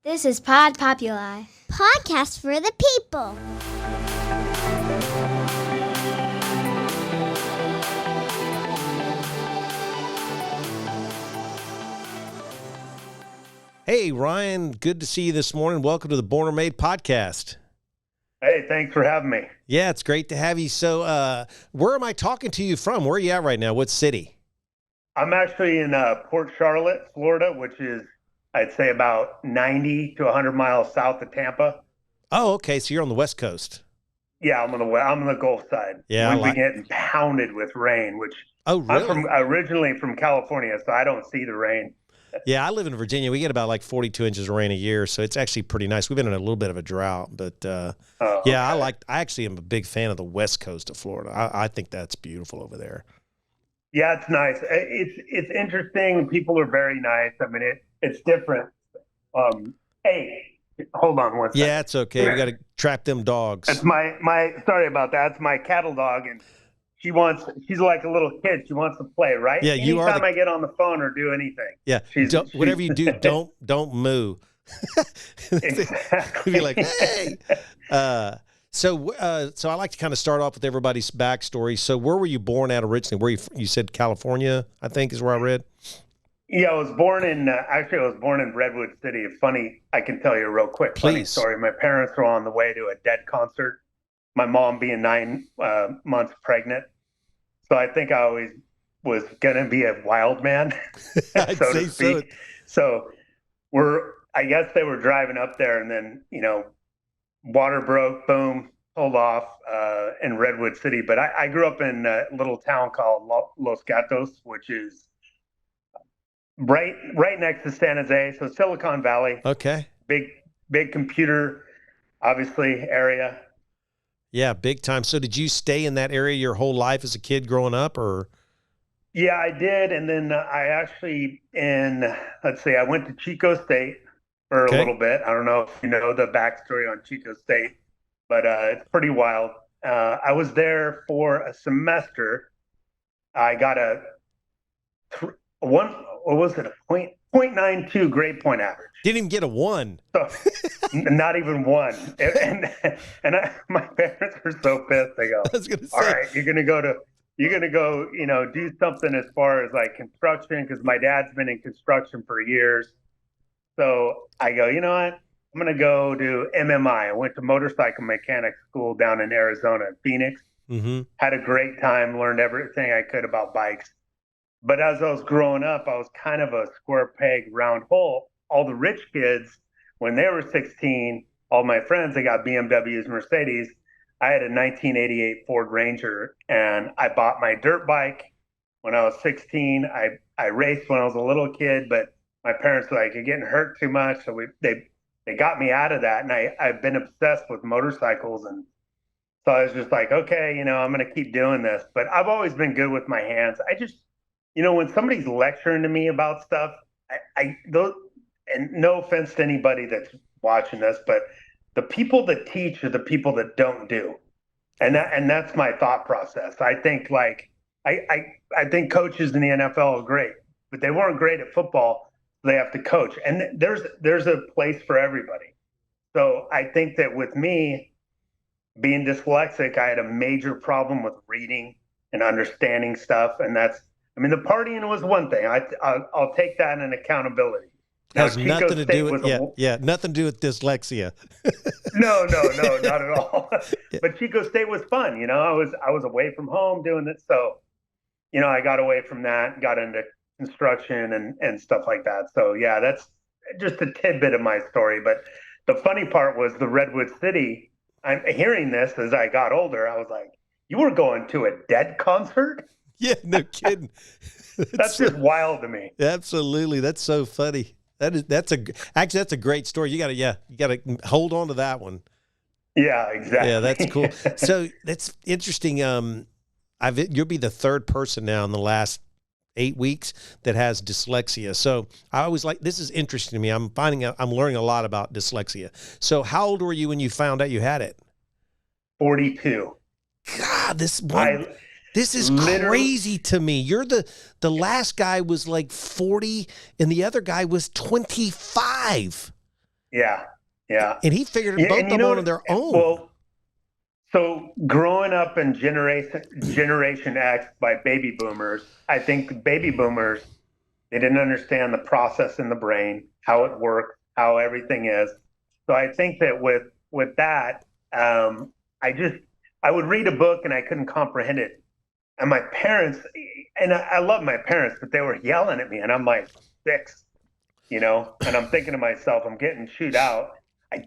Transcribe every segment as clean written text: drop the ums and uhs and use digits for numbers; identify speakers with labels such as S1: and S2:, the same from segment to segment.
S1: This is Pod Populi.
S2: Podcast for the people.
S3: Hey, Ryan, good to see you this morning. Welcome to the Born or Made podcast.
S4: Hey, thanks for having me.
S3: Yeah, it's great to have you. So where am I talking to you from? Where are you at right now? What city?
S4: I'm actually in Port Charlotte, Florida, which is, I'd say, about 90 to 100 miles south of Tampa.
S3: Oh, okay. So you're on the West Coast.
S4: Yeah, I'm on the Gulf side.
S3: Yeah,
S4: We've been getting pounded with rain, which
S3: Oh, really?
S4: I'm originally from California, so I don't see the rain.
S3: Yeah, I live in Virginia. We get about like 42 inches of rain a year, so it's actually pretty nice. We've been in a little bit of a drought, but yeah, I actually am a big fan of the West Coast of Florida. I think that's beautiful over there.
S4: Yeah, it's nice. It's interesting. People are very nice. I mean, it's different. Hey, hold on one second.
S3: Yeah, it's okay. We got to trap them dogs.
S4: It's my sorry about that. It's my cattle dog, and she's like a little kid. She wants to play, right?
S3: Yeah, you are.
S4: Anytime I get on the phone or do anything.
S3: Yeah, whatever you do, don't moo.
S4: Exactly.
S3: Be like, hey. So I like to kind of start off with everybody's backstory. So where were you born at originally? Where you said California, I think is where I read.
S4: Yeah, I was born in Redwood City. It's funny, I can tell you a real quick funny story. My parents were on the way to a Dead concert. My mom being 9 months pregnant. So I think I always was going to be a wild man,
S3: I'd
S4: so
S3: say
S4: to speak. So I guess they were driving up there, and then, water broke, boom, pulled off in Redwood City. But I grew up in a little town called Los Gatos, which is right next to San Jose. So Silicon Valley.
S3: Okay.
S4: Big computer, obviously, area.
S3: Yeah, big time. So did you stay in that area your whole life as a kid growing up, or?
S4: Yeah, I did. And then I actually I went to Chico State for a little bit. I don't know if you know the backstory on Chico State, but it's pretty wild. I was there for a semester. I got a 0.92 grade point average.
S3: Didn't even get a 1.
S4: So, not even 1. And my parents were so pissed. They go,
S3: I was gonna say,
S4: all right, you're gonna go, do something as far as like construction, because my dad's been in construction for years. So I go, you know what? I'm gonna go do MMI. I went to motorcycle mechanic school down in Arizona, Phoenix.
S3: Mm-hmm.
S4: Had a great time, learned everything I could about bikes. But as I was growing up, I was kind of a square peg, round hole. All the rich kids, when they were 16, all my friends, they got BMWs, Mercedes. I had a 1988 Ford Ranger, and I bought my dirt bike when I was 16. I raced when I was a little kid, but my parents were like, you're getting hurt too much. So they got me out of that. And I've been obsessed with motorcycles. And so I was just like, okay, I'm going to keep doing this. But I've always been good with my hands. I just, when somebody's lecturing to me about stuff, and no offense to anybody that's watching this, but the people that teach are the people that don't do. And that's my thought process. I think I think coaches in the NFL are great, but they weren't great at football. So they have to coach. And there's a place for everybody. So I think that with me being dyslexic, I had a major problem with reading and understanding stuff. And the partying was one thing. I'll take that in accountability.
S3: Has nothing to do with nothing to do with dyslexia.
S4: No, not at all. But Chico State was fun. I was away from home doing it. So, I got away from that, got into construction and stuff like that. So yeah, that's just a tidbit of my story. But the funny part was the Redwood City. I'm hearing this as I got older. I was like, you were going to a Dead concert?
S3: Yeah, no kidding.
S4: That's just wild to me.
S3: Absolutely. That's so funny. That's a great story. You gotta hold on to that one.
S4: Yeah, exactly.
S3: Yeah, that's cool. So that's interesting. You'll be the third person now in the last 8 weeks that has dyslexia. So I always this is interesting to me. I'm learning a lot about dyslexia. So how old were you when you found out you had it?
S4: 42.
S3: God, this is crazy to me. You're the last guy was like 40 and the other guy was 25.
S4: Yeah. Yeah.
S3: And he figured
S4: Yeah,
S3: both
S4: and
S3: of them on their own.
S4: Well, so growing up in Generation X by baby boomers, I think the baby boomers, they didn't understand the process in the brain, how it works, how everything is. So I think that with that, I just I would read a book and I couldn't comprehend it. And my parents, and I love my parents, but they were yelling at me, and I'm like 6, and I'm thinking to myself, I'm getting chewed out. I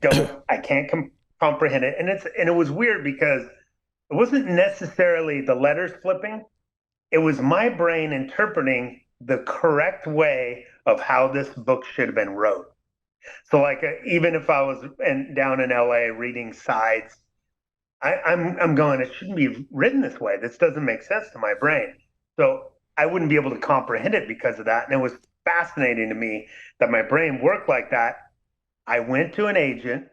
S4: can't comprehend it, and it was weird because it wasn't necessarily the letters flipping. It was my brain interpreting the correct way of how this book should have been wrote. So, like, even if I was down in LA reading sides, I'm going, it shouldn't be written this way. This doesn't make sense to my brain. So I wouldn't be able to comprehend it because of that. And it was fascinating to me that my brain worked like that. I went to an agent.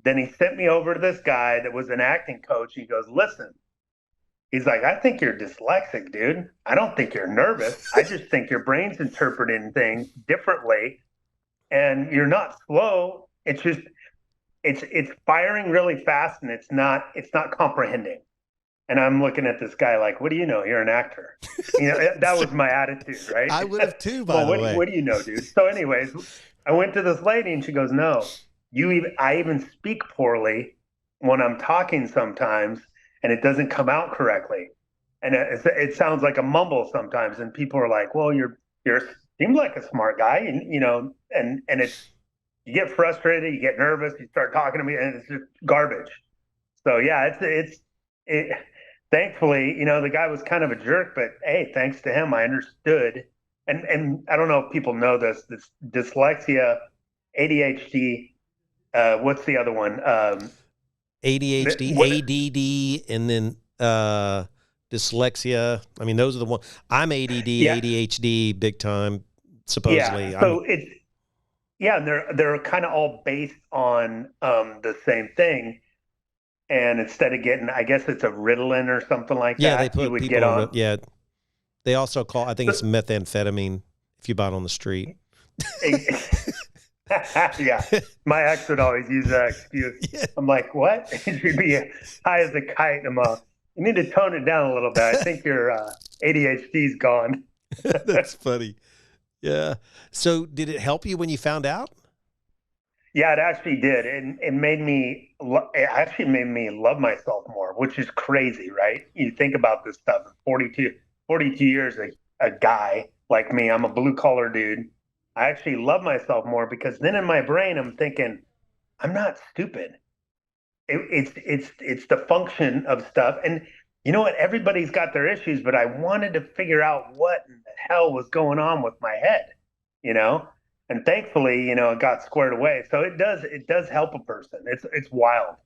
S4: Then he sent me over to this guy that was an acting coach. He goes, listen, he's like, I think you're dyslexic, dude. I don't think you're nervous. I just think your brain's interpreting things differently. And you're not slow. It's just it's firing really fast, and it's not comprehending. And I'm looking at this guy like, what do you know? You're an actor. That was my attitude, right?
S3: I would have too, by the way.
S4: What do you know, dude? So anyways, I went to this lady and she goes, no, I even speak poorly when I'm talking sometimes, and it doesn't come out correctly. And it sounds like a mumble sometimes. And people are like, well, you're seem like a smart guy. And it's, you get frustrated, you get nervous, you start talking to me, and it's just garbage. So yeah, thankfully, the guy was kind of a jerk, but hey, thanks to him, I understood. And I don't know if people know this dyslexia, ADHD, what's the other one?
S3: ADHD, ADD, and then dyslexia. I mean, those are the ones. I'm ADD,
S4: Yeah.
S3: ADHD, big time, supposedly.
S4: Yeah. So and they're kind of all based on the same thing. And instead of getting, I guess it's a Ritalin or something like that.
S3: Yeah, they put
S4: you would
S3: people
S4: get on.
S3: Yeah, they also call. I think it's methamphetamine if you buy it on the street.
S4: Yeah, my ex would always use that excuse. Yeah. I'm like, what? You should be high as a kite. You need to tone it down a little bit. I think your ADHD's gone.
S3: That's funny. Yeah. So did it help you when you found out?
S4: Yeah, it actually did. And it actually made me love myself more, which is crazy, right? You think about this stuff. 42 years, a guy like me, I'm a blue collar dude. I actually love myself more because then in my brain, I'm thinking, I'm not stupid. It's the function of stuff. And you know what? Everybody's got their issues, but I wanted to figure out what in the hell was going on with my head, And thankfully, it got squared away. So it does help a person. It's wild.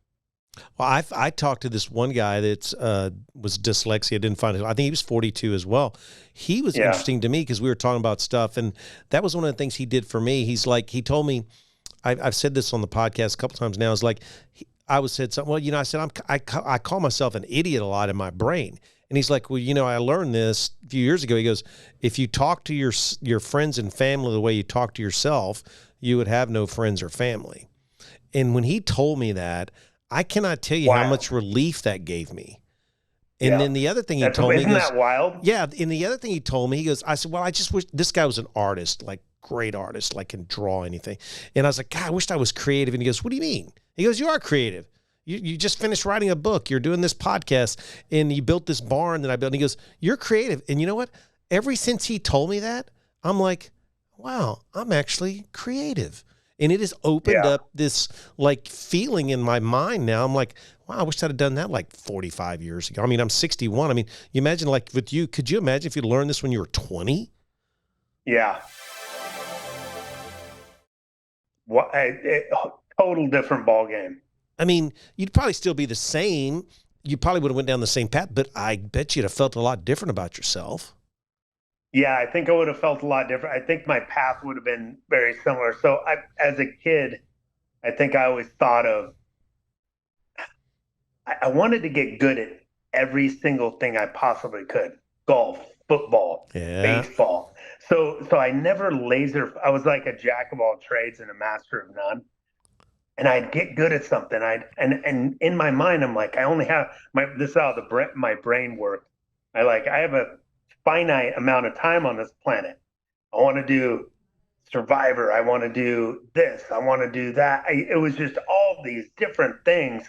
S3: Well, I talked to this one guy that was dyslexia. Didn't find it. I think he was 42 as well. He was interesting to me because we were talking about stuff, and that was one of the things he did for me. He's like, he told me, I've said this on the podcast a couple times now. Is like, I said something. Well, I said I call myself an idiot a lot in my brain. And he's like, well, I learned this a few years ago. He goes, if you talk to your friends and family the way you talk to yourself, you would have no friends or family. And when he told me that, I cannot tell you how much relief that gave me. And then the other thing he told me,
S4: isn't that wild?
S3: Yeah. And the other thing he told me, he goes, I said, well, I just wish this guy was an artist, like great artist, like can draw anything. And I was like, God, I wished I was creative. And he goes, what do you mean? He goes, you are creative. You just finished writing a book. You're doing this podcast and you built this barn that I built. And he goes, you're creative. And you know what? Ever since he told me that, I'm like, wow, I'm actually creative. And it has opened up this like feeling in my mind now. I'm like, wow, I wish I'd have done that like 45 years ago. I mean, I'm 61. I mean, you imagine like with you, could you imagine if you learned this when you were 20?
S4: Yeah. What total different ball game.
S3: I mean, you'd probably still be the same. You probably would have went down the same path, but I bet you'd have felt a lot different about yourself.
S4: Yeah, I think I would have felt a lot different. I think my path would have been very similar. So as a kid, I think I always thought of, I wanted to get good at every single thing I possibly could. Golf, football, baseball. So I never I was like a jack of all trades and a master of none. and I'd get good at something. And in my mind, I'm like, I only have this is how my brain works. I have a finite amount of time on this planet. I want to do Survivor. I want to do this. I want to do that. It was just all these different things,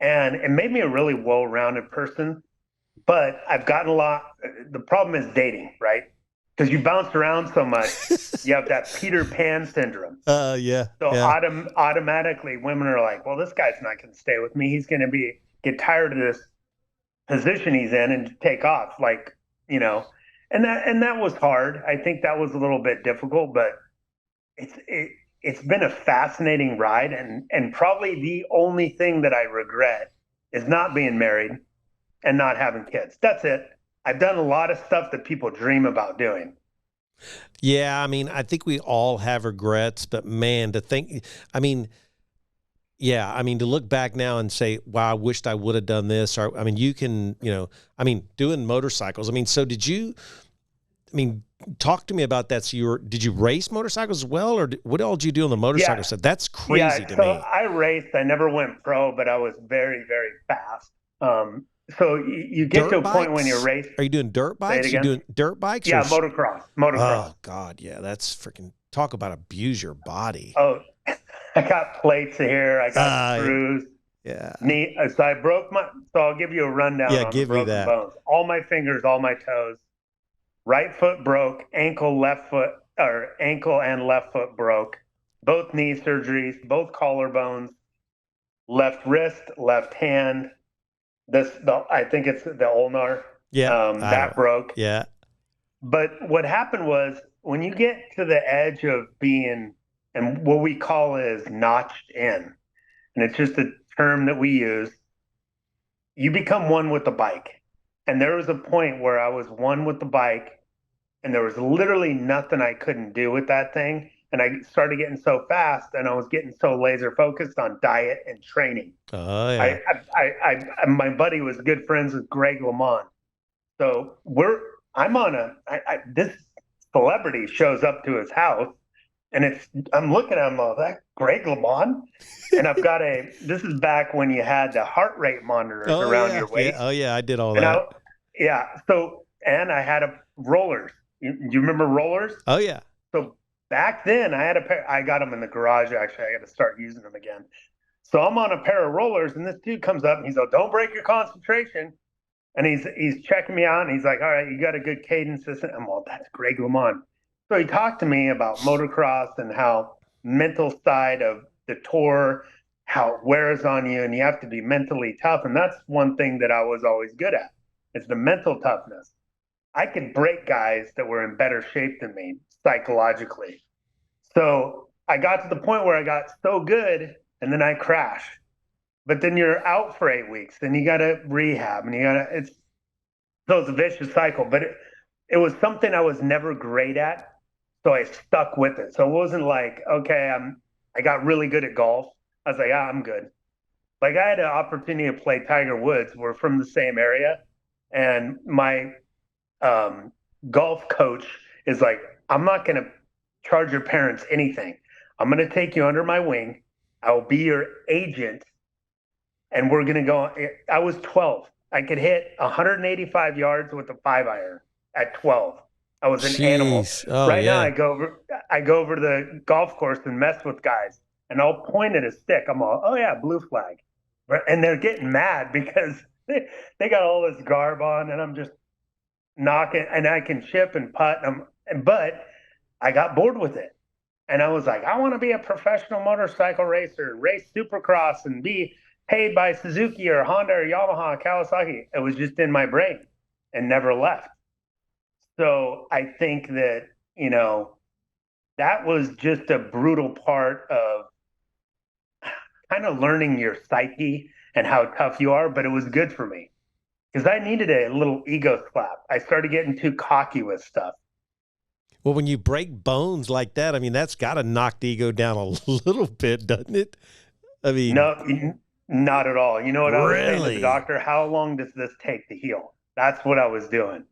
S4: and it made me a really well-rounded person. But I've gotten a lot. The problem is dating, right? Because you bounce around so much, you have that Peter Pan syndrome.
S3: Yeah.
S4: So
S3: Yeah.
S4: automatically, women are like, "Well, this guy's not going to stay with me. He's going to get tired of this position he's in and take off." Like, and that was hard. I think that was a little bit difficult, but it's been a fascinating ride, and probably the only thing that I regret is not being married and not having kids. That's it. I've done a lot of stuff that people dream about doing.
S3: Yeah, I mean, I think we all have regrets, but man, to think, I mean, yeah, I mean, to look back now and say, wow, I wished I would have done this. Or, I mean, you can, I mean, doing motorcycles. I mean, so talk to me about that. So did you race motorcycles as well? Or what all did you do on the motorcycle side? That's crazy to me.
S4: I raced. I never went pro, but I was very, very fast. So you get
S3: dirt
S4: to a
S3: bikes?
S4: point when you're racing.
S3: Are you doing dirt bikes? Are you doing dirt bikes?
S4: Yeah, motocross.
S3: Oh God, yeah, that's freaking, talk about abuse your body.
S4: Oh, I got plates here. I got screws.
S3: Yeah.
S4: So I broke so I'll give you a rundown on the broken bones. All my fingers, all my toes. Right foot broke, ankle and left foot broke. Both knee surgeries, both collarbones, left wrist, left hand. I think it's the ulnar.
S3: Yeah.
S4: That broke.
S3: Yeah.
S4: But what happened was when you get to the edge of being, and what we call is notched in, and it's just a term that we use, you become one with the bike. And there was a point where I was one with the bike, and there was literally nothing I couldn't do with that thing. And I started getting so fast, and I was getting so laser focused on diet and training.
S3: Oh yeah.
S4: My buddy was good friends with 𝗕cie𝗿𝗁𝘀𝘁. So this celebrity shows up to his house, and I'm looking at him, that 𝗕cie𝗿𝗁𝘀𝘁? And I've got this is back when you had the heart rate monitors around your waist.
S3: Yeah. Oh yeah, I did all that.
S4: And I had rollers. You remember rollers?
S3: Oh yeah.
S4: So back then I had a pair. I got them in the garage. Actually, I got to start using them again. So I'm on a pair of rollers, and this dude comes up and he's like, "Don't break your concentration." And he's checking me out, and he's like, "All right, you got a good cadence." I'm all, that's 𝗕cie𝗿𝗁𝘀𝘁. So he talked to me about motocross and how mental side of the tour, how it wears on you, and you have to be mentally tough. And that's one thing that I was always good at, is the mental toughness. I could break guys that were in better shape than me psychologically. So I got to the point where I got so good, and then I crashed. But then you're out for 8 weeks. Then you got to rehab, and it's a vicious cycle. But it was something I was never great at, so I stuck with it. So it wasn't like, okay, I got really good at golf. I was like, I'm good. Like, I had an opportunity to play Tiger Woods. We're from the same area, and my golf coach is like, I'm not going to charge your parents anything. I'm going to take you under my wing. I will be your agent, and we're going to go. I was 12. I could hit 185 yards with a 5-iron at 12. I was an animal.
S3: Oh,
S4: now I go over to the golf course and mess with guys, and I'll point at a stick. I'm all, oh yeah, blue flag. And they're getting mad because they got all this garb on, and I'm just knocking, and I can chip and putt. But I got bored with it. And I was like, I want to be a professional motorcycle racer, race supercross, and be paid by Suzuki or Honda or Yamaha, 𝗕𝗁𝘁. It was just in my brain and never left. So I think that, that was just a brutal part of kind of learning your psyche and how tough you are, but it was good for me because I needed a little ego slap. I started getting too cocky with stuff.
S3: Well, when you break bones like that, I mean, that's got to knock the ego down a little bit, doesn't it? I mean,
S4: no, not at all. You know what I was saying to
S3: Really?
S4: the doctor? How long does this take to heal? That's what I was doing.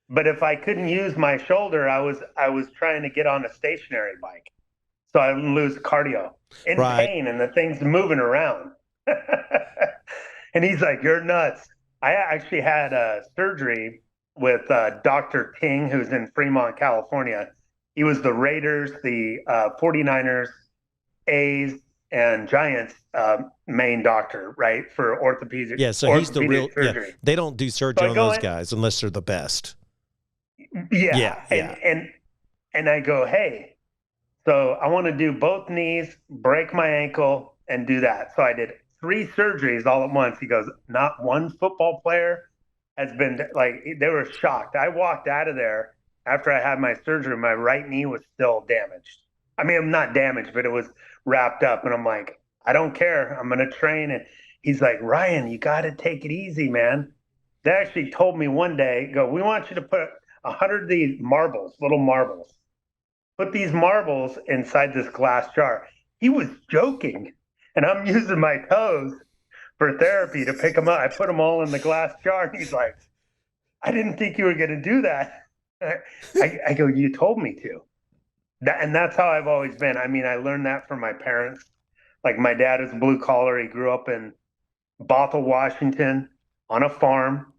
S4: But if I couldn't use my shoulder, I was trying to get on a stationary bike. so I lose cardio in
S3: Right.
S4: pain, and the thing's moving around. And he's like, "You're nuts." I actually had a surgery with Dr. King, who's in Fremont, California. He was the Raiders, the 49ers, A's, and Giants main doctor, right, for orthopedic
S3: Yeah, so he's the real.
S4: surgery.
S3: Yeah, they don't do surgery on those guys unless they're the best.
S4: Yeah, and I go, "Hey, so I want to do both knees, break my ankle, and do that." So I did 3 surgeries all at once. He goes, "Not one football player has been like." They were shocked. I walked out of there after I had my surgery. My right knee was still damaged. I mean, I'm not damaged, but it was wrapped up. And I'm like, "I don't care. I'm going to train." And he's like, "Ryan, you got to take it easy, man." They actually told me one day, "Go, we want you to put 100 of these marbles, little marbles. Put these marbles inside this glass jar." He was joking, and I'm using my toes for therapy to pick them up. I put them all in the glass jar, and he's like, "I didn't think you were going to do that." I go, "You told me to." And that's how I've always been. I mean, I learned that from my parents. Like, my dad is blue collar. He grew up in Bothell, Washington, on a farm.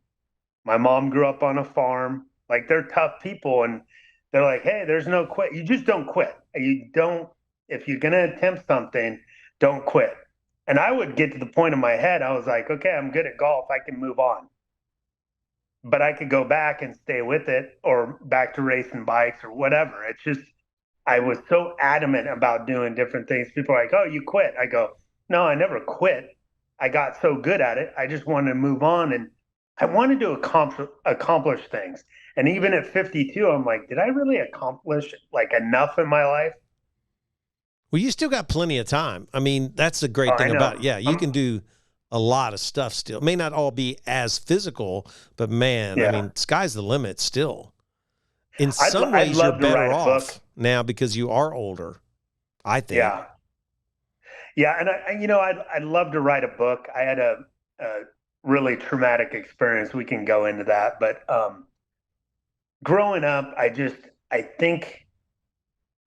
S4: My mom grew up on a farm. Like, they're tough people, and they're like, "Hey, there's no quit. You just don't quit. You don't, if you're going to attempt something, don't quit." And I would get to the point in my head, I was like, "Okay, I'm good at golf. I can move on. But I could go back and stay with it, or back to racing bikes or whatever." It's just, I was so adamant about doing different things. People are like, "Oh, you quit." I go, "No, I never quit. I got so good at it. I just wanted to move on, and I wanted to accomplish things." And even at 52, I'm like, did I really accomplish like enough in my life?
S3: Well, you still got plenty of time. I mean, that's the great thing about it. Yeah, you can do a lot of stuff still. It may not all be as physical, but man, I mean, sky's the limit still. In some ways, you're better off now because you are older, I think.
S4: Yeah. Yeah, and I'd love to write a book. I had a really traumatic experience. We can go into that, but growing up, I think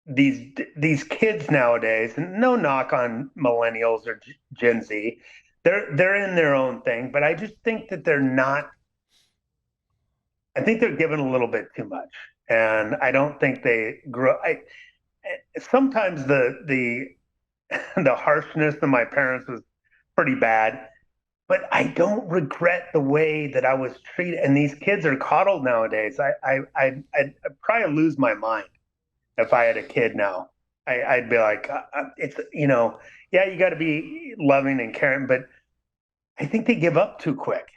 S4: these kids nowadays, and no knock on millennials or Gen Z, they're in their own thing, but I just think that they're not. I think they're given a little bit too much, and I don't think they grow. Sometimes the harshness of my parents was pretty bad, but I don't regret the way that I was treated. And these kids are coddled nowadays. I'd probably lose my mind if I had a kid now. I'd be like, it's, yeah, you got to be loving and caring, but I think they give up too quick.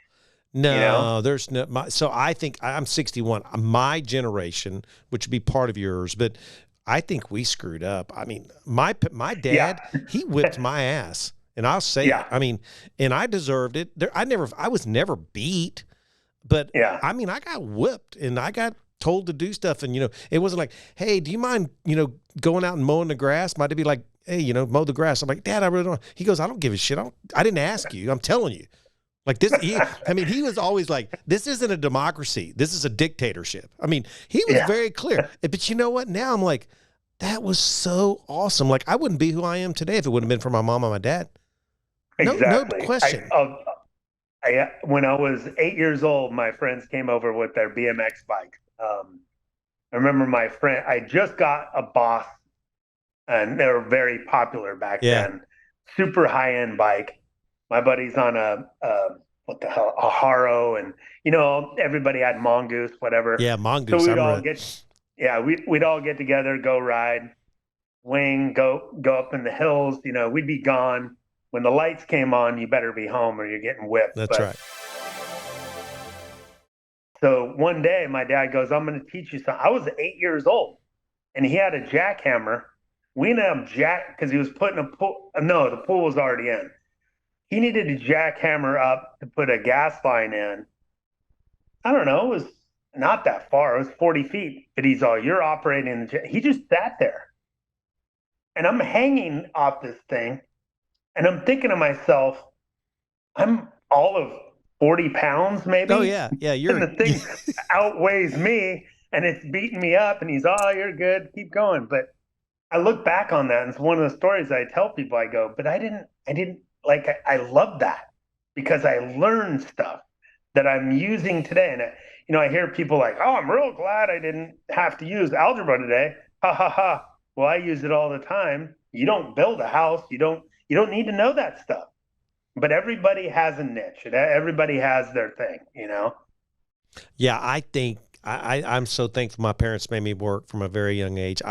S3: No, there's no. So I think I'm 61. My generation, which would be part of yours, but I think we screwed up. I mean, my dad, he whipped my ass. And I'll say it. I mean, and I deserved it. I was never beat, but I mean, I got whipped and I got told to do stuff. And, it wasn't like, "Hey, do you mind, going out and mowing the grass?" Might be like, "Hey, mow the grass." I'm like, "Dad, I really don't." He goes, "I don't give a shit. I didn't ask you. I'm telling you." Like this, he was always like, "This isn't a democracy. This is a dictatorship." I mean, he was very clear. But you know what? Now I'm like, that was so awesome. Like, I wouldn't be who I am today if it wouldn't have been for my mom and my dad.
S4: Exactly.
S3: No question.
S4: When I was 8 years old, my friends came over with their BMX bikes. I remember my friend, I just got a Boss, and they were very popular back then. Super high-end bike. My buddy's on a Haro, and everybody had Mongoose, whatever.
S3: Yeah, Mongoose.
S4: So we'd all get together, go ride, wing, go up in the hills. We'd be gone. When the lights came on, you better be home or you're getting whipped.
S3: That's right.
S4: So one day my dad goes, "I'm going to teach you something." I was 8 years old, and he had a jackhammer. We ended up because he was putting a pool. No, the pool was already in. He needed a jackhammer up to put a gas line in. I don't know. It was not that far. It was 40 feet. But he's all, "You're operating the he just sat there. And I'm hanging off this thing. And I'm thinking to myself, I'm all of 40 pounds, maybe.
S3: Oh, yeah. Yeah.
S4: And the thing outweighs me, and it's beating me up. And he's, "Oh, you're good. Keep going." But I look back on that, and it's one of the stories I tell people. I go, but I didn't like. I love that because I learned stuff that I'm using today. And I hear people like, "Oh, I'm real glad I didn't have to use algebra today." Ha ha ha. Well, I use it all the time. You don't build a house. You don't need to know that stuff. But everybody has a niche. Everybody has their thing.
S3: Yeah, I think I'm so thankful my parents made me work from a very young age.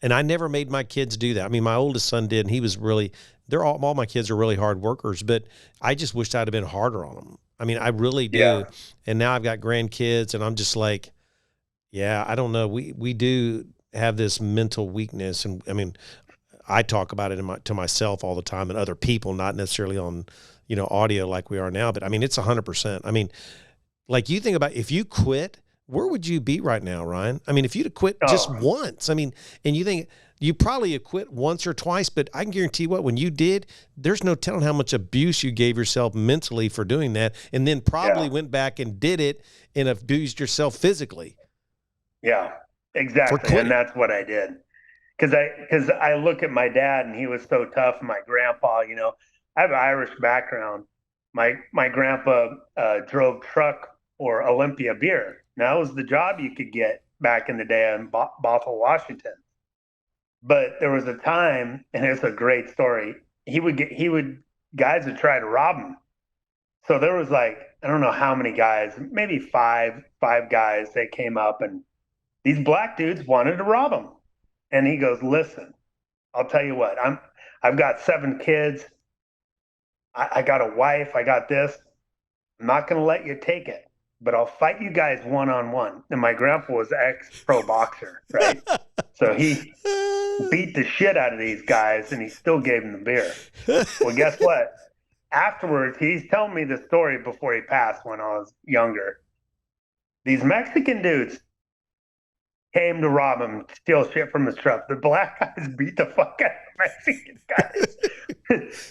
S3: And I never made my kids do that. I mean, my oldest son did, and he was really. All my kids are really hard workers, but I just wished I'd have been harder on them. I mean, I really do.
S4: Yeah.
S3: And now I've got grandkids, and I'm just like, yeah, I don't know. We do have this mental weakness, and I mean, I talk about it to myself all the time and other people, not necessarily on audio like we are now. But I mean, it's 100%. I mean, like you think about if you quit, where would you be right now, Ryan? I mean, if you'd have quit just once, I mean, and you think you probably have quit once or twice, but I can guarantee what, when you did, there's no telling how much abuse you gave yourself mentally for doing that. And then probably went back and did it and abused yourself physically.
S4: Yeah, exactly. And that's what I did. Because I look at my dad, and he was so tough. And my grandpa, I have an Irish background. My grandpa drove truck for Olympia beer. Now, that was the job you could get back in the day in Bothell, Washington. But there was a time, and it's a great story. Guys would try to rob him. So there was like, I don't know how many guys, maybe five guys that came up, and these black dudes wanted to rob him. And he goes, "Listen, I'll tell you what, I've got 7 kids. I got a wife. I got this. I'm not going to let you take it, but I'll fight you guys one-on-one." And my grandpa was ex-pro boxer, right? So he beat the shit out of these guys, and he still gave them the beer. Well, guess what? Afterwards, he's telling me the story before he passed when I was younger. These Mexican dudes came to rob him, steal shit from his truck. The black guys beat the fuck out of the Mexican guys.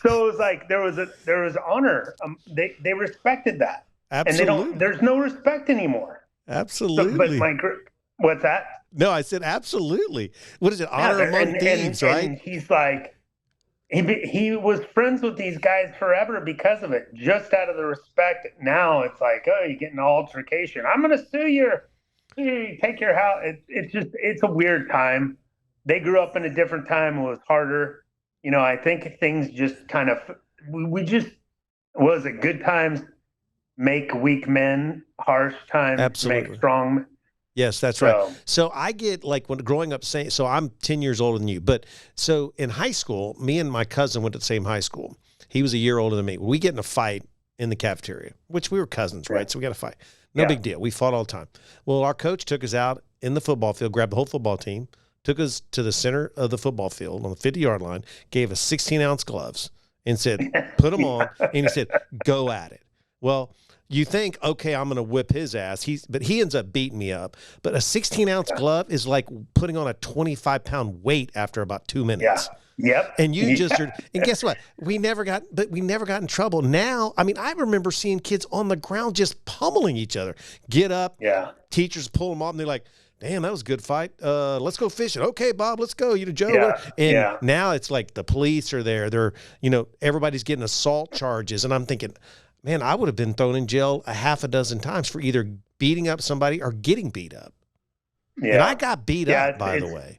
S4: So it was like there was honor. They respected that.
S3: Absolutely.
S4: And there's no respect anymore.
S3: Absolutely.
S4: So, what's that?
S3: No, I said absolutely. What is it? Honor among thieves, right?
S4: And he's like, he was friends with these guys forever because of it, just out of the respect. Now it's like, oh, you're getting an altercation. I'm going to sue you. Take your house. It's a weird time. They grew up in a different time. It was harder. I think things just kind of, was it good times make weak men, harsh times make strong men.
S3: Yes, that's right. So I get like when growing up saying, so I'm 10 years older than you, but so in high school, me and my cousin went to the same high school. He was a year older than me. We get in a fight in the cafeteria, which we were cousins, right? So we got a fight. No big deal. We fought all the time. Well, our coach took us out in the football field, grabbed the whole football team, took us to the center of the football field on the 50-yard line, gave us 16-ounce gloves and said, put them on. And he said, go at it. Well, you think, okay, I'm going to whip his ass. But he ends up beating me up. But a 16-ounce glove is like putting on a 25-pound weight after about 2 minutes.
S4: Yeah. Yep.
S3: And you just are, and guess what? We never got in trouble. Now, I mean, I remember seeing kids on the ground just pummeling each other. Get up.
S4: Yeah.
S3: Teachers pull them off, and they're like, damn, that was a good fight. Let's go fishing. Okay, Bob, let's go. Joe.
S4: Yeah.
S3: And now it's like the police are there. They're, everybody's getting assault charges. And I'm thinking, man, I would have been thrown in jail a half a dozen times for either beating up somebody or getting beat up. Yeah. And I got beat up, by the way.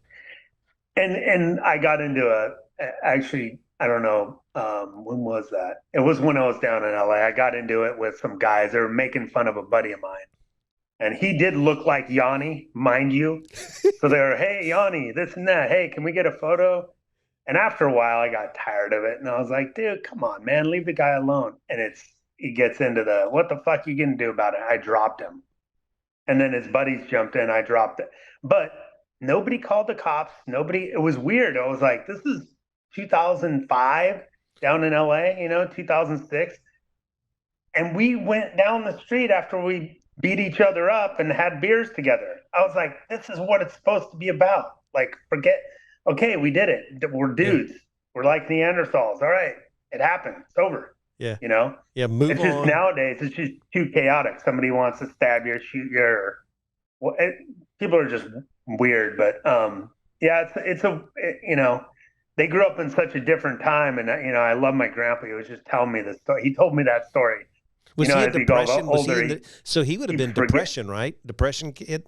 S4: And I got into actually, I don't know, when was that? It was when I was down in LA. I got into it with some guys. They were making fun of a buddy of mine. And he did look like 𝗕ance, mind you. So they were, hey, 𝗕ance, this and that. Hey, can we get a photo? And after a while, I got tired of it. And I was like, dude, come on, man, leave the guy alone. And he gets into what the fuck you going to do about it? I dropped him. And then his buddies jumped in. I dropped it. But nobody called the cops. It was weird. I was like, this is 2005 down in LA, 2006. And we went down the street after we beat each other up and had beers together. I was like, this is what it's supposed to be about. Like, okay, we did it. We're dudes. We're like Neanderthals. All right, it happened. It's over.
S3: Yeah.
S4: Yeah,
S3: move on.
S4: It's just nowadays, it's just too chaotic. Somebody wants to stab you or shoot you. People are just weird. But Yeah, they grew up in such a different time, and I love my grandpa. He was just telling me this story. He told me that story.
S3: Was he in
S4: As he got
S3: depression? Was he
S4: older,
S3: in the, so he would have
S4: he
S3: been
S4: forget.
S3: depression, right? Depression kid?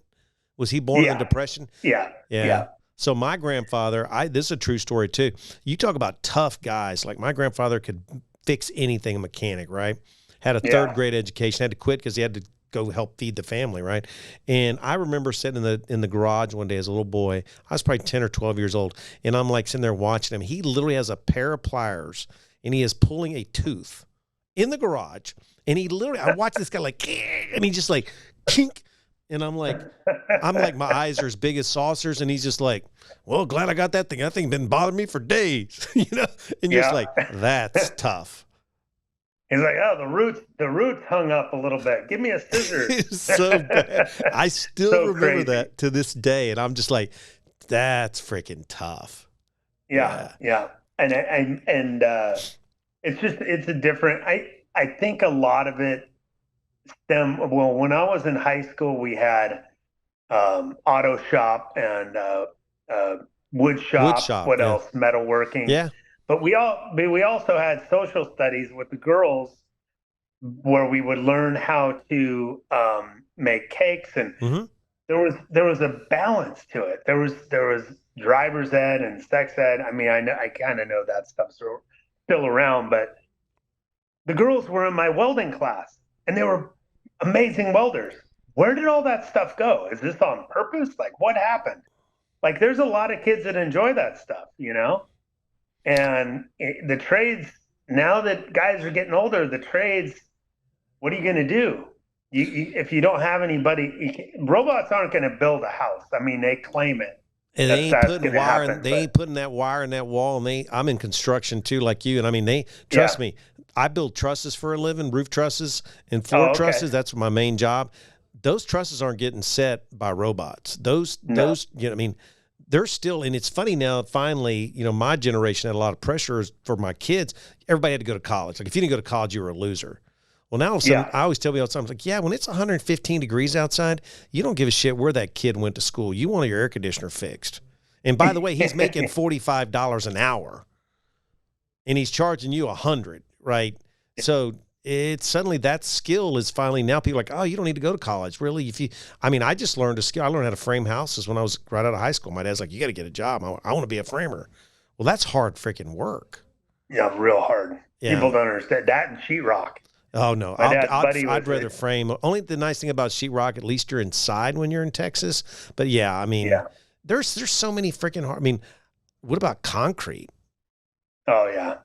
S3: Was he born in the
S4: Yeah,
S3: depression?
S4: yeah,
S3: Yeah.
S4: yeah,
S3: So my grandfather, this is a true story too. You talk about tough guys. Like my grandfather could fix anything, a mechanic, right? Had a third
S4: yeah.
S3: grade education, had to quit because he had to go help feed the family, right? And I remember sitting in the garage one day as a little boy. I was probably 10 or 12 years old, and I'm like sitting there watching him. He literally has a pair of pliers, and he is pulling a tooth in the garage. And he literally, I watched this guy like, and he just like, kink. And I'm like, my eyes are as big as saucers, and he's just like, well, glad I got that thing. That thing didn't bother me for days, And you're just like, that's tough.
S4: He's like, oh, the roots hung up a little bit. Give me a scissors.
S3: It's so bad. I still
S4: So
S3: remember
S4: crazy.
S3: that to this day, and I'm just like, that's freaking tough.
S4: Yeah. And it's a different. I think a lot of it well, when I was in high school, we had auto shop and wood shop. What
S3: Yeah.
S4: else? Metalworking.
S3: Yeah.
S4: But we also had social studies with the girls where we would learn how to make cakes, and
S3: Mm-hmm.
S4: there was a balance to it. There was driver's ed and sex ed. I mean, I kind of know that stuff's still around, but the girls were in my welding class, and they were amazing welders. Where did all that stuff go? Is this on purpose? Like, what happened? Like, there's a lot of kids that enjoy that stuff, And the trades, now that guys are getting older, the trades, what are you going to do? If you don't have anybody, robots aren't going to build a house. I mean, they claim it.
S3: And they ain't putting wire.
S4: Happen,
S3: they ain't putting that wire in that wall. And I'm in construction too, like you. And I mean, trust me. I build trusses for a living, roof trusses and floor trusses. That's my main job. Those trusses aren't getting set by robots. Those, I mean, they're still, and it's funny now, finally, my generation had a lot of pressure for my kids. Everybody had to go to college. Like if you didn't go to college, you were a loser. Well, now all of a sudden, I always tell people all the time, I was like, yeah, when it's 115 degrees outside, you don't give a shit where that kid went to school. You want your air conditioner fixed. And by the way, he's making $45 an hour and he's charging you $100, right? So it's suddenly that skill is finally now people are like, oh, you don't need to go to college. Really? I just learned a skill. I learned how to frame houses when I was right out of high school. My dad's like, you got to get a job. I want to be a framer. Well, that's hard freaking work.
S4: Yeah, real hard.
S3: Yeah.
S4: People don't understand that and sheetrock.
S3: Oh no, I'd rather frame. Only the nice thing about sheetrock, at least you're inside when you're in Texas. But yeah, I mean, there's so many freaking hard. I mean, what about concrete?
S4: Oh yeah,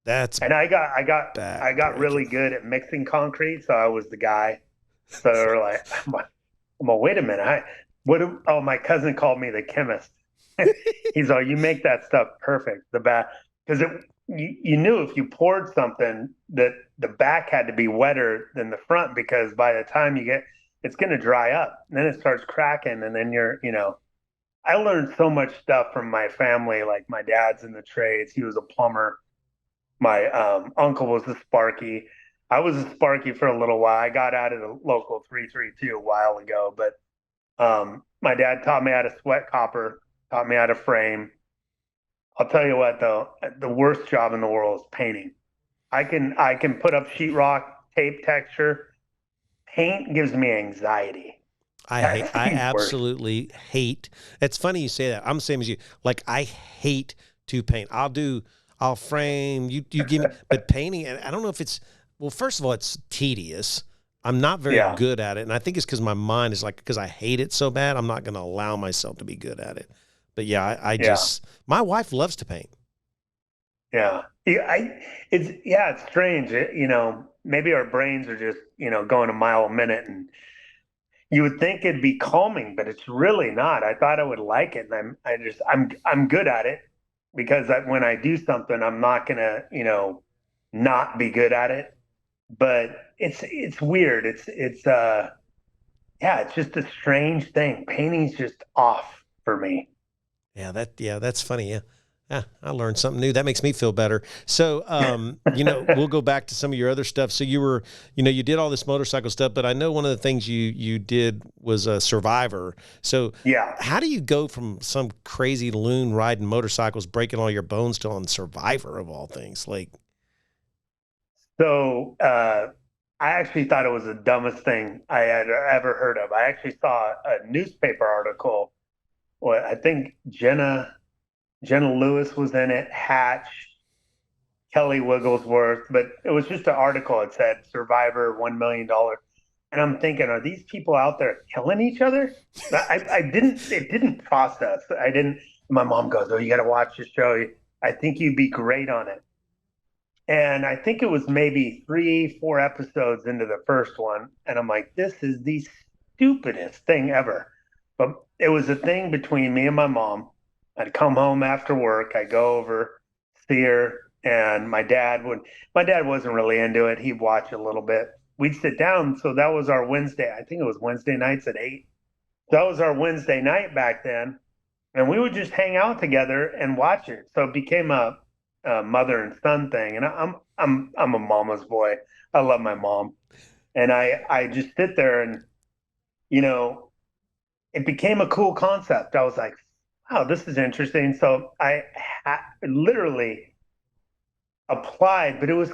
S4: and I got really good at mixing concrete, so I was the guy. So they're like, well, wait a minute, my cousin called me the chemist. He's like, you make that stuff perfect, because you knew if you poured something that the back had to be wetter than the front, because by the time it's going to dry up, and then it starts cracking, and then I learned so much stuff from my family. Like my dad's in the trades. He was a plumber. My uncle was a Sparky. I was a Sparky for a little while. I got out of the local 332 a while ago, but my dad taught me how to sweat copper, taught me how to frame. I'll tell you what, though, the worst job in the world is painting. I can put up sheetrock, tape texture. Paint gives me anxiety.
S3: I absolutely hate. It's funny you say that. I'm the same as you. Like I hate to paint. I'll frame. You give me, but painting, and I don't know if it's. Well, first of all, it's tedious. I'm not very good at it, and I think it's because my mind is like, because I hate it so bad, I'm not going to allow myself to be good at it. But yeah, my wife loves to paint.
S4: Yeah. It's strange. Maybe our brains are just, going a mile a minute, and you would think it'd be calming, but it's really not. I thought I would like it, and I'm good at it, because when I do something, I'm not going to, not be good at it. But it's weird. It's just a strange thing. Painting's just off for me.
S3: Yeah, that's funny. Yeah, Yeah, I learned something new. That makes me feel better. So, we'll go back to some of your other stuff. So you were, you did all this motorcycle stuff, but I know one of the things you did was a Survivor. So
S4: Yeah.
S3: how do you go from some crazy loon riding motorcycles, breaking all your bones to on Survivor of all things?
S4: So I actually thought it was the dumbest thing I had ever heard of. I actually saw a newspaper article. Well, I think Jenna Lewis was in it, Hatch, Kelly Wigglesworth, but it was just an article. It said Survivor, $1 million. And I'm thinking, are these people out there killing each other? It didn't process. My mom goes, oh, you got to watch the show. I think you'd be great on it. And I think it was maybe 3-4 episodes into the first one. And I'm like, this is the stupidest thing ever. But it was a thing between me and my mom. I'd come home after work. I'd go over, see her. And my dad wasn't really into it. He'd watch a little bit. We'd sit down. So that was our Wednesday. I think it was Wednesday nights at 8. That was our Wednesday night back then. And we would just hang out together and watch it. So it became a mother and son thing. And I'm a mama's boy. I love my mom. And I just sit there and, it became a cool concept. I was like, wow, this is interesting. So I literally applied, but it was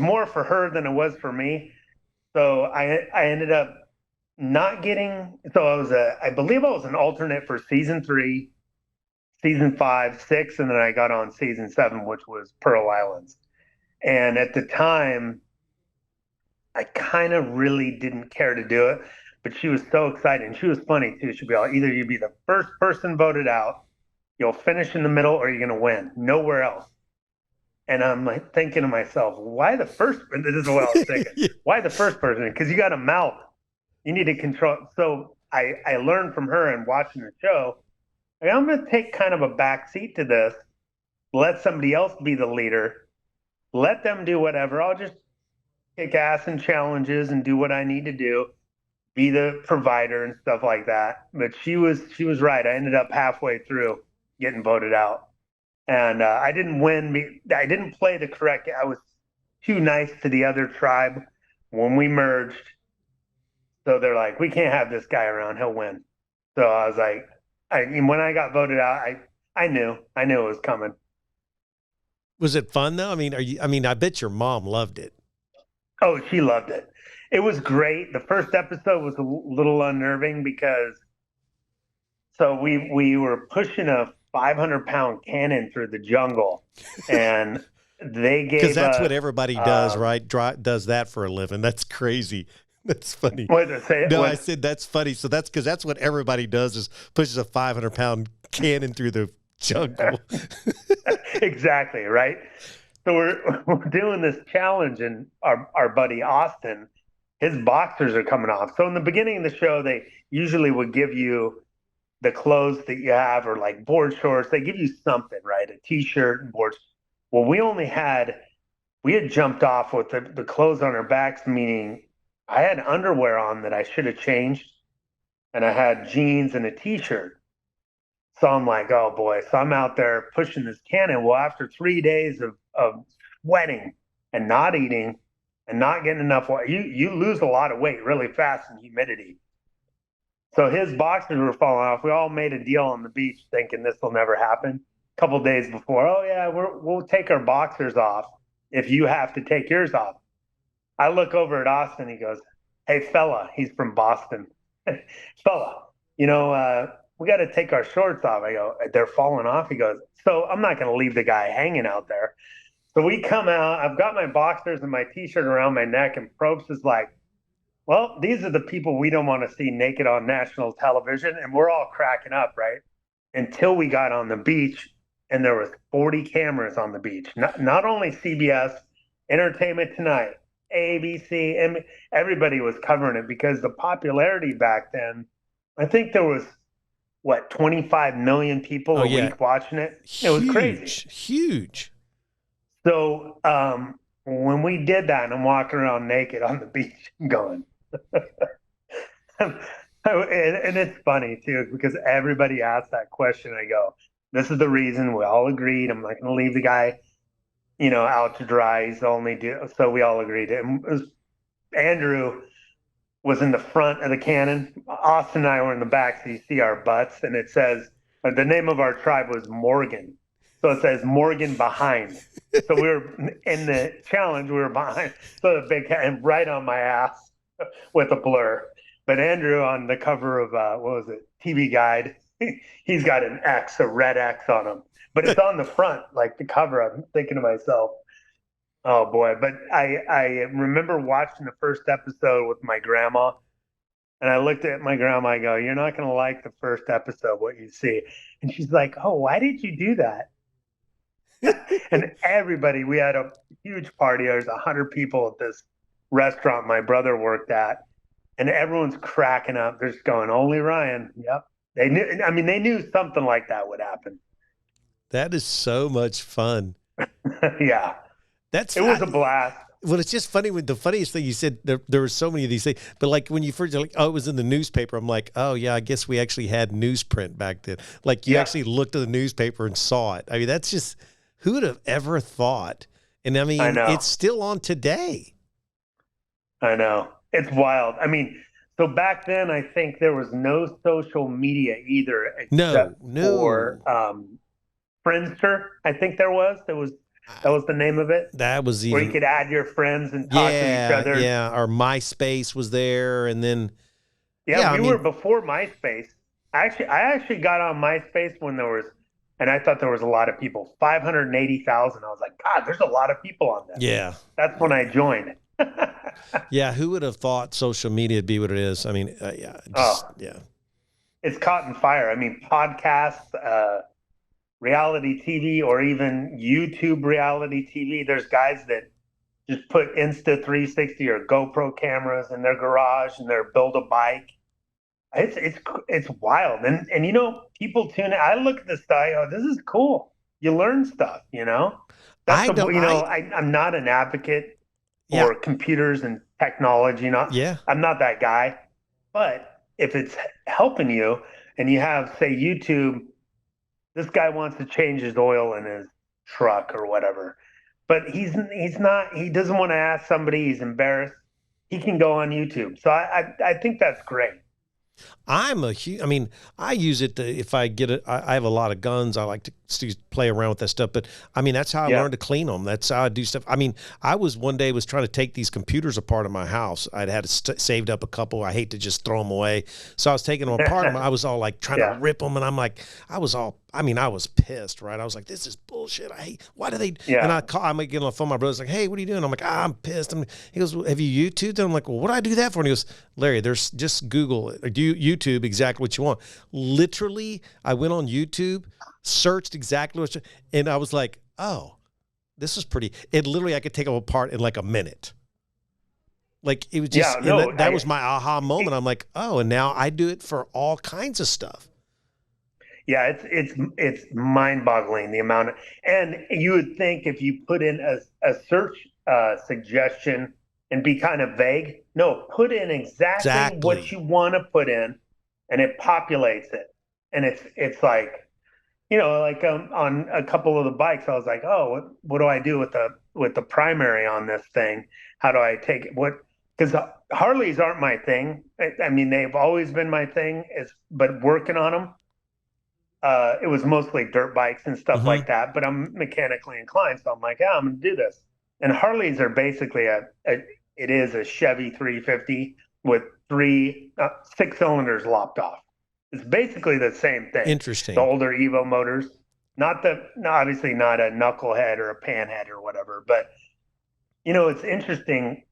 S4: more for her than it was for me. So I ended up not getting, so I believe I was an alternate for season 3, season 5, 6, and then I got on season 7, which was Pearl Islands. And at the time, I kind of really didn't care to do it, but she was so excited. And she was funny too. She'd be like, either you'd be the first person voted out, you'll finish in the middle, or you're going to win. Nowhere else. And I'm like thinking to myself, why the first? This is what I was thinking.
S3: Yeah.
S4: Why the first person? Because you got a mouth. You need to control. So I learned from her and watching the show. I'm going to take kind of a back seat to this. Let somebody else be the leader. Let them do whatever. I'll just kick ass in challenges and do what I need to do. Be the provider and stuff like that. But she was right. I ended up halfway through getting voted out. And I didn't win. I didn't play the correct. I was too nice to the other tribe when we merged. So they're like, we can't have this guy around. He'll win. So I was like, when I got voted out, I knew it was coming.
S3: Was it fun though? I bet your mom loved it.
S4: Oh, she loved it. It was great. The first episode was a little unnerving because we were pushing a 500-pound cannon through the jungle, and they gave
S3: because that's what everybody does, right? Does that for a living. That's crazy. That's funny.
S4: What did I say?
S3: No, I said that's funny. So that's because that's what everybody does is pushes a 500-pound cannon through the jungle.
S4: Exactly, right? So we're doing this challenge, and our buddy Austin, his boxers are coming off. So in the beginning of the show, they usually would give you the clothes that you have, or like board shorts. They give you something, right? A t-shirt and boards. Well, we had jumped off with the clothes on our backs, meaning I had underwear on that I should have changed, and I had jeans and a t-shirt. So I'm like, oh boy. So I'm out there pushing this cannon. Well, after 3 days of sweating and not eating and not getting enough water, you lose a lot of weight really fast in humidity. So his boxers were falling off. We all made a deal on the beach thinking this will never happen. A couple of days before, oh yeah, we'll take our boxers off if you have to take yours off. I look over at Austin. He goes, hey, fella. He's from Boston. Fella, we got to take our shorts off. I go, they're falling off. He goes, so I'm not going to leave the guy hanging out there. So we come out. I've got my boxers and my t-shirt around my neck, and Probst is like, well, these are the people we don't want to see naked on national television. And we're all cracking up, right? Until we got on the beach, and there was 40 cameras on the beach. Not only CBS, Entertainment Tonight, ABC, and everybody was covering it because the popularity back then, I think there was, 25 million people a week watching it? It was crazy.
S3: Huge.
S4: So when we did that, and I'm walking around naked on the beach going, and it's funny too, because everybody asks that question. I go, This is the reason. We all agreed. I'm not going to leave the guy, out to dry. He's only so we all agreed. And Andrew was in the front of the cannon. Austin and I were in the back, so you see our butts, and it says the name of our tribe was Morgan. So it says Morgan behind. So we were in the challenge. We were behind. So the big and right on my ass with a blur. But Andrew on the cover of what was it, TV Guide, he's got an X, a red X on him. But it's on the front, like the cover. I'm thinking to myself, oh boy. But I remember watching the first episode with my grandma. And I looked at my grandma, I go, you're not going to like the first episode, what you see. And she's like, oh, why did you do that? And everybody, we had a huge party. There's 100 people at this restaurant my brother worked at. And everyone's cracking up. They're just going, only Ryan. Yep. They knew something like that would happen.
S3: That is so much fun.
S4: Yeah. It was a blast.
S3: Well, it's just funny. With the funniest thing you said, there were so many of these things. But like when you first, like, oh, it was in the newspaper. I'm like, oh yeah, I guess we actually had newsprint back then. Like you actually looked at the newspaper and saw it. I mean, that's just, who would have ever thought? And I mean, it's still on today. I know.
S4: It's wild. I mean, so back then, I think there was no social media either.
S3: No.
S4: For Friendster, I think there was. That was the name of it.
S3: That was even,
S4: where you could add your friends and talk to each other.
S3: Yeah, or MySpace was there, and then
S4: we were before MySpace. I actually got on MySpace when there was, and I thought there was a lot of people. 580,000. I was like, God, there's a lot of people on that.
S3: Yeah,
S4: that's when I joined.
S3: Yeah, who would have thought social media would be what it is? I mean,
S4: it's caught in fire. I mean, podcasts, reality TV, or even YouTube reality TV. There's guys that just put Insta360 or GoPro cameras in their garage and they're build a bike. It's wild. And people tune in. I look at this stuff, oh, this is cool. You learn stuff, That's I'm not an advocate for computers and technology. I'm not that guy. But if it's helping you and you have, say, YouTube, this guy wants to change his oil in his truck or whatever, but he doesn't want to ask somebody. He's embarrassed. He can go on YouTube. So I think that's great.
S3: I use it if I get it. I have a lot of guns. I like to play around with that stuff. But I mean, that's how I learned to clean them. That's how I do stuff. I mean, I was one day trying to take these computers apart in my house. I'd had saved up a couple. I hate to just throw them away. So I was taking them apart. And I was all like trying to rip them. And I'm like, I was pissed, right? I was like, this is bullshit. Why do they? And I might get on the phone. My brother's like, hey, what are you doing? I'm like, I'm pissed. He goes, well, have you YouTubed? I'm like, well, what do I do that for? And he goes, Larry, there's just Google it. Or do YouTube exactly what you want. Literally, I went on YouTube, searched exactly what and I was like, oh, this is pretty. It literally, I could take them apart in like a minute. Like it was just, that was my aha moment. I'm like, oh, and now I do it for all kinds of stuff.
S4: Yeah, it's mind-boggling the amount of, and you would think if you put in a search suggestion and be kind of vague, no, put in exactly what you want to put in, and it populates it, and it's like, on a couple of the bikes, I was like, oh, what do I do with the primary on this thing? How do I take it? Because Harleys aren't my thing. I mean, they've always been my thing. But working on them. It was mostly dirt bikes and stuff like that, but I'm mechanically inclined. So I'm like, yeah, I'm going to do this. And Harleys are basically it is a Chevy 350 with 6 cylinders lopped off. It's basically the same thing.
S3: Interesting.
S4: The older Evo motors, obviously not a knucklehead or a panhead or whatever, but it's interesting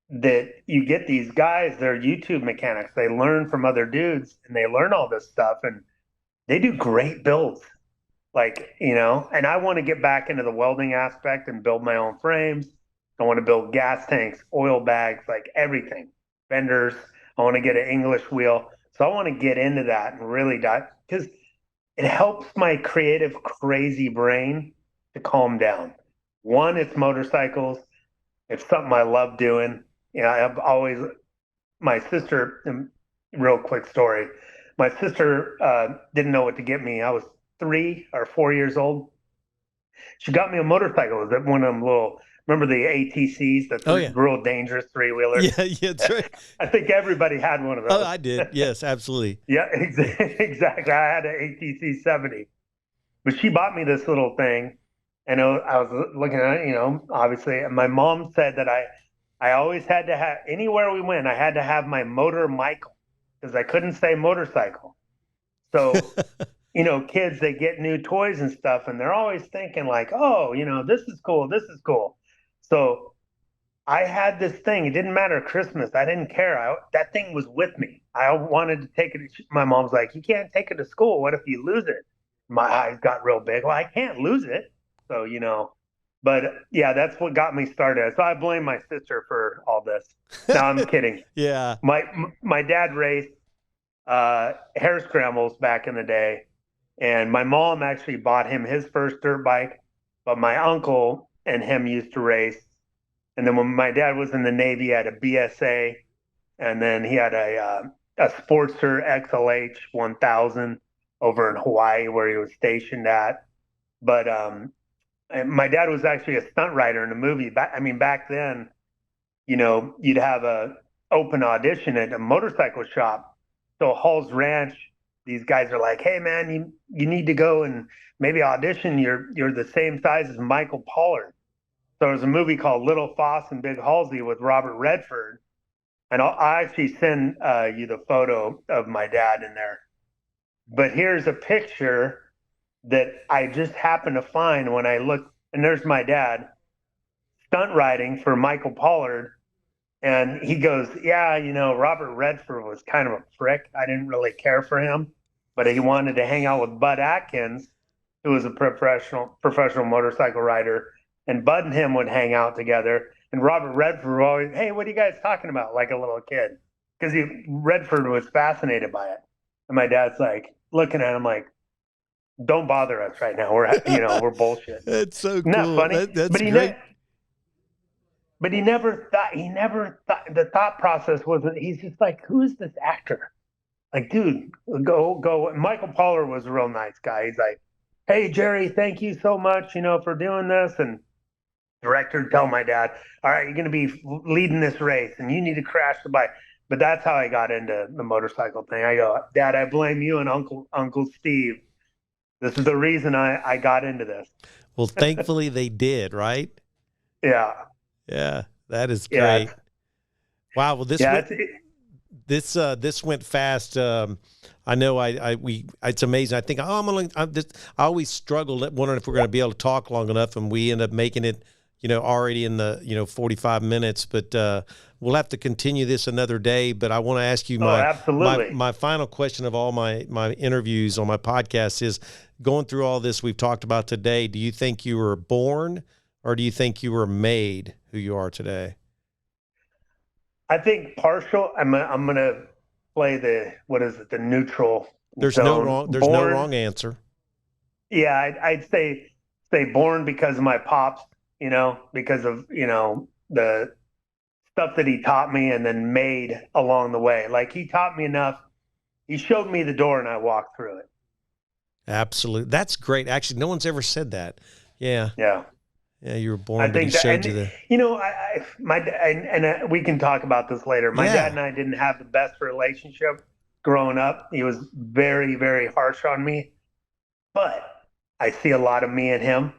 S4: that you get these guys, they're YouTube mechanics. They learn from other dudes and they learn all this stuff and they do great builds, and I want to get back into the welding aspect and build my own frames. I want to build gas tanks, oil bags, like everything, fenders. I want to get an English wheel. So I want to get into that and really dive, because it helps my creative, crazy brain to calm down. One, it's motorcycles. It's something I love doing. I've always, my sister, real quick story. My sister didn't know what to get me. I was 3 or 4 years old. She got me a motorcycle. It was one of them little, remember the 𝗕C𝗿𝗁𝘂𝘁, the
S3: Oh, yeah.
S4: real dangerous 3-wheeler?
S3: Yeah, that's right.
S4: I think everybody had one of those.
S3: Oh, I did. Yes, absolutely.
S4: Yeah, exactly. I had an 𝗕TC 70. But she bought me this little thing, and I was looking at it, obviously. And my mom said that I always had to have, anywhere we went, I had to have my motor Michael, because I couldn't say motorcycle. So, kids, they get new toys and stuff, and they're always thinking like, oh, this is cool, this is cool. So I had this thing. It didn't matter Christmas. I didn't care. That thing was with me. I wanted to take it. My mom's like, you can't take it to school. What if you lose it? My eyes got real big. Well, I can't lose it. So, but yeah, that's what got me started. So I blame my sister for all this. No, I'm kidding.
S3: Yeah.
S4: My dad raced hair scrambles back in the day, and my mom actually bought him his first dirt bike, but my uncle and him used to race. And then when my dad was in the Navy, he had a BSA, and then he had a Sportster XLH 1000 over in Hawaii where he was stationed at. But and my dad was actually a stunt rider in a movie. Back then, you'd have a open audition at a motorcycle shop. So Hall's Ranch, these guys are like, hey man, you need to go and maybe audition. You're the same size as Michael Pollard. So there's a movie called Little Foss and Big Halsey with Robert Redford. And I'll actually send you the photo of my dad in there. But here's a picture that I just happened to find when I looked, and there's my dad stunt riding for Michael Pollard. And he goes, yeah, Robert Redford was kind of a prick. I didn't really care for him, but he wanted to hang out with Bud Atkins, who was a professional motorcycle rider. And Bud and him would hang out together. And Robert Redford would always, hey, what are you guys talking about? Like a little kid. Because Redford was fascinated by it. And my dad's like, looking at him like, don't bother us right now. We're bullshit.
S3: That's so cool.
S4: Isn't that funny?
S3: That's great.
S4: But he never thought, the thought process wasn't, he's just like, who's this actor? Like, dude, go. Michael Pollard was a real nice guy. He's like, hey, Jerry, thank you so much, for doing this. And director tell my dad, all right, you're going to be leading this race and you need to crash the bike. But that's how I got into the motorcycle thing. I go, Dad, I blame you and Uncle Steve. This is the reason I got into this.
S3: Well, thankfully they did, right?
S4: Yeah.
S3: Yeah, that is great.
S4: Yeah,
S3: wow. Well, this went fast. I know it's amazing. I think, I always struggle wondering if we're going to be able to talk long enough, and we end up making it, already in the, 45 minutes, but we'll have to continue this another day. But I want to ask you my final question of all my interviews on my podcast is, going through all this we've talked about today, do you think you were born or do you think you were made who you are today?
S4: I think partial. I'm gonna play the neutral.
S3: There's
S4: zone.
S3: no wrong. There's no wrong answer.
S4: Yeah, I'd say born because of my pops. Because of the stuff that he taught me, and then made along the way. Like, he taught me enough. He showed me the door, and I walked through it.
S3: Absolutely, that's great. Actually, no one's ever said that. Yeah.
S4: Yeah.
S3: Yeah, you were born, but he showed you
S4: the. We can talk about this later. My dad and I didn't have the best relationship growing up. He was very, very harsh on me, but I see a lot of me in him.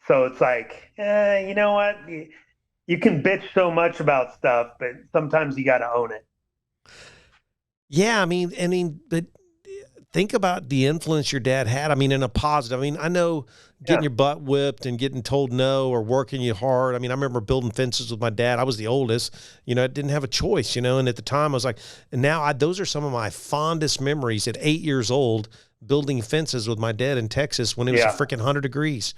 S4: So it's like, you know what? You can bitch so much about stuff, but sometimes you got to own it.
S3: Yeah, but think about the influence your dad had. In a positive. I know getting your butt whipped and getting told no or working you hard. I remember building fences with my dad. I was the oldest. I didn't have a choice, and at the time I was like, and now those are some of my fondest memories at 8 years old, building fences with my dad in Texas when it was a freaking 100 degrees,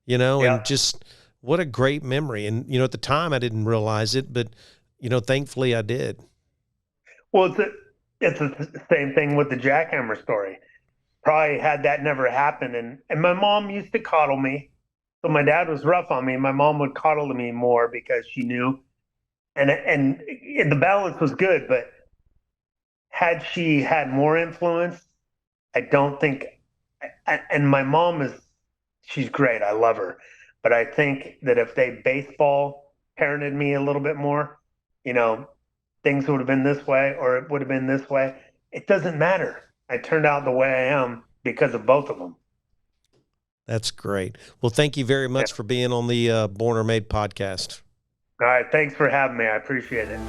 S3: and just what a great memory. And, at the time I didn't realize it, but, thankfully I did.
S4: Well, it's the same thing with the jackhammer story. Probably had that never happened. And my mom used to coddle me. So my dad was rough on me. My mom would coddle me more because she knew. And the balance was good. But had she had more influence, I don't think and my mom she's great. I love her. But I think that if they baseball parented me a little bit more, you know, things would have been this way or it would have been this way. It doesn't matter. I turned out the way I am because of both of them.
S3: That's great. Well, thank you very much for being on the Born or Made podcast.
S4: All right. Thanks for having me. I appreciate it.